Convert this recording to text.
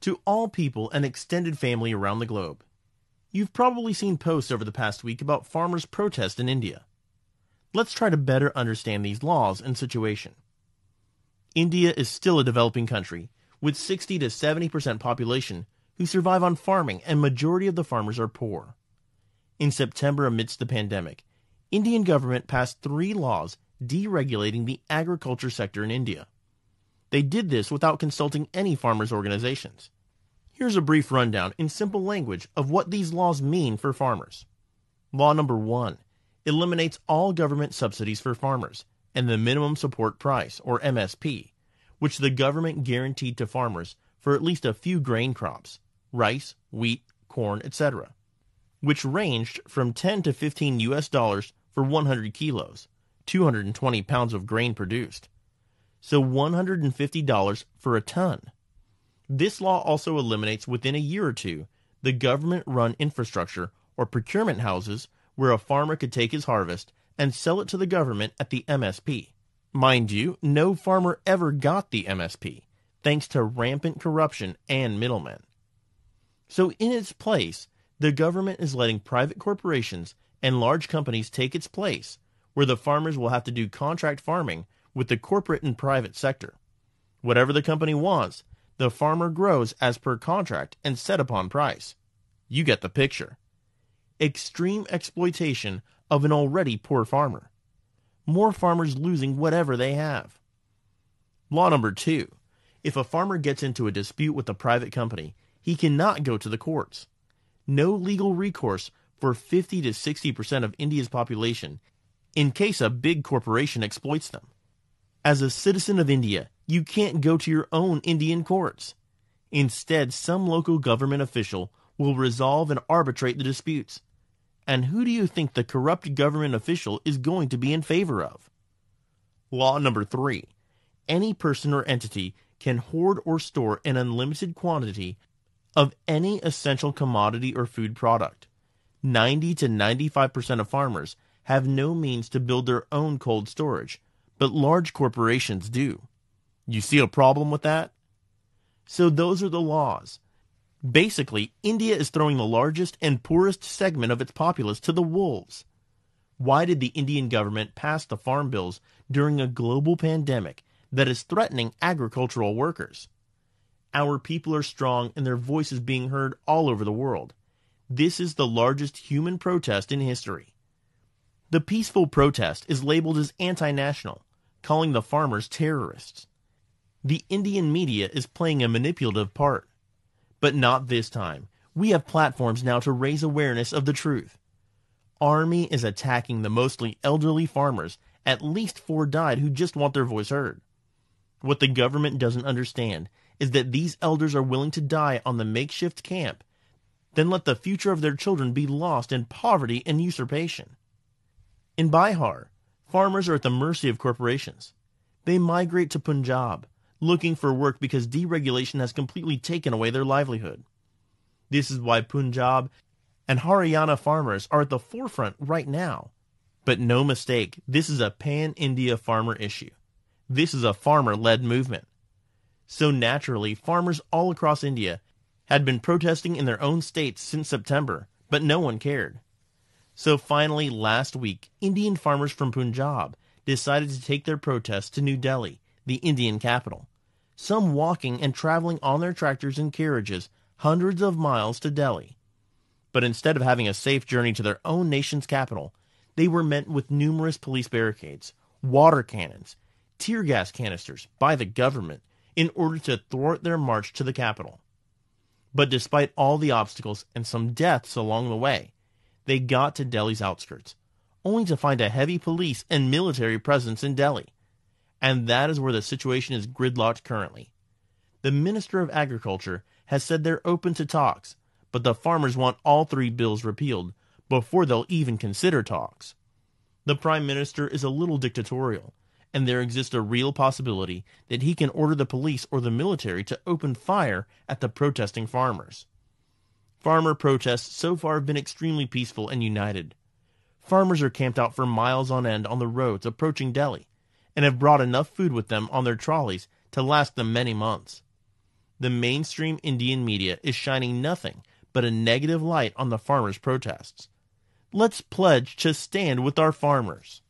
to all people and extended family around the globe. You've probably seen posts over the past week about farmers' protest in India. Let's try to better understand these laws and situation. India is still a developing country, with 60 to 70% population who survive on farming, and majority of the farmers are poor. In September, amidst the pandemic, Indian government passed 3 laws deregulating the agriculture sector in India. They did this without consulting any farmers' organizations. Here's a brief rundown in simple language of what these laws mean for farmers. Law number 1 eliminates all government subsidies for farmers and the minimum support price, or MSP, which the government guaranteed to farmers for at least a few grain crops, rice, wheat, corn, etc., which ranged from 10 to 15 US dollars for 100 kilos, 220 pounds of grain produced, so $150 for a ton. This law also eliminates within a year or two the government-run infrastructure or procurement houses where a farmer could take his harvest and sell it to the government at the MSP. Mind you, no farmer ever got the MSP, thanks to rampant corruption and middlemen. So in its place, the government is letting private corporations and large companies take its place, where the farmers will have to do contract farming with the corporate and private sector. Whatever the company wants, the farmer grows as per contract and set upon price. You get the picture. Extreme exploitation of an already poor farmer. More farmers losing whatever they have. Law number 2. If a farmer gets into a dispute with a private company, he cannot go to the courts. No legal recourse for 50 to 60% of India's population in case a big corporation exploits them. As a citizen of India, you can't go to your own Indian courts. Instead, some local government official will resolve and arbitrate the disputes. And who do you think the corrupt government official is going to be in favor of? Law number 3. Any person or entity can hoard or store an unlimited quantity of any essential commodity or food product. 90 to 95% of farmers have no means to build their own cold storage, but large corporations do. You see a problem with that? So those are the laws. Basically, India is throwing the largest and poorest segment of its populace to the wolves. Why did the Indian government pass the farm bills during a global pandemic that is threatening agricultural workers? Our people are strong and their voice is being heard all over the world. This is the largest human protest in history. The peaceful protest is labeled as anti-national, calling the farmers terrorists. The Indian media is playing a manipulative part. But not this time. We have platforms now to raise awareness of the truth. Army is attacking the mostly elderly farmers. At least 4 died who just want their voice heard. What the government doesn't understand is that these elders are willing to die on the makeshift camp, then let the future of their children be lost in poverty and usurpation. In Bihar, farmers are at the mercy of corporations. They migrate to Punjab, looking for work because deregulation has completely taken away their livelihood. This is why Punjab and Haryana farmers are at the forefront right now. But no mistake, this is a pan-India farmer issue. This is a farmer-led movement. So naturally, farmers all across India had been protesting in their own states since September, but no one cared. So finally, last week, Indian farmers from Punjab decided to take their protests to New Delhi, the Indian capital. Some walking and traveling on their tractors and carriages hundreds of miles to Delhi. But instead of having a safe journey to their own nation's capital, they were met with numerous police barricades, water cannons, tear gas canisters by the government in order to thwart their march to the capital. But despite all the obstacles and some deaths along the way, they got to Delhi's outskirts, only to find a heavy police and military presence in Delhi. And that is where the situation is gridlocked currently. The Minister of Agriculture has said they're open to talks, but the farmers want all 3 bills repealed before they'll even consider talks. The Prime Minister is a little dictatorial, and there exists a real possibility that he can order the police or the military to open fire at the protesting farmers. Farmer protests so far have been extremely peaceful and united. Farmers are camped out for miles on end on the roads approaching Delhi, and have brought enough food with them on their trolleys to last them many months. the mainstream Indian media is shining nothing but a negative light on the farmers' protests. Let's pledge to stand with our farmers.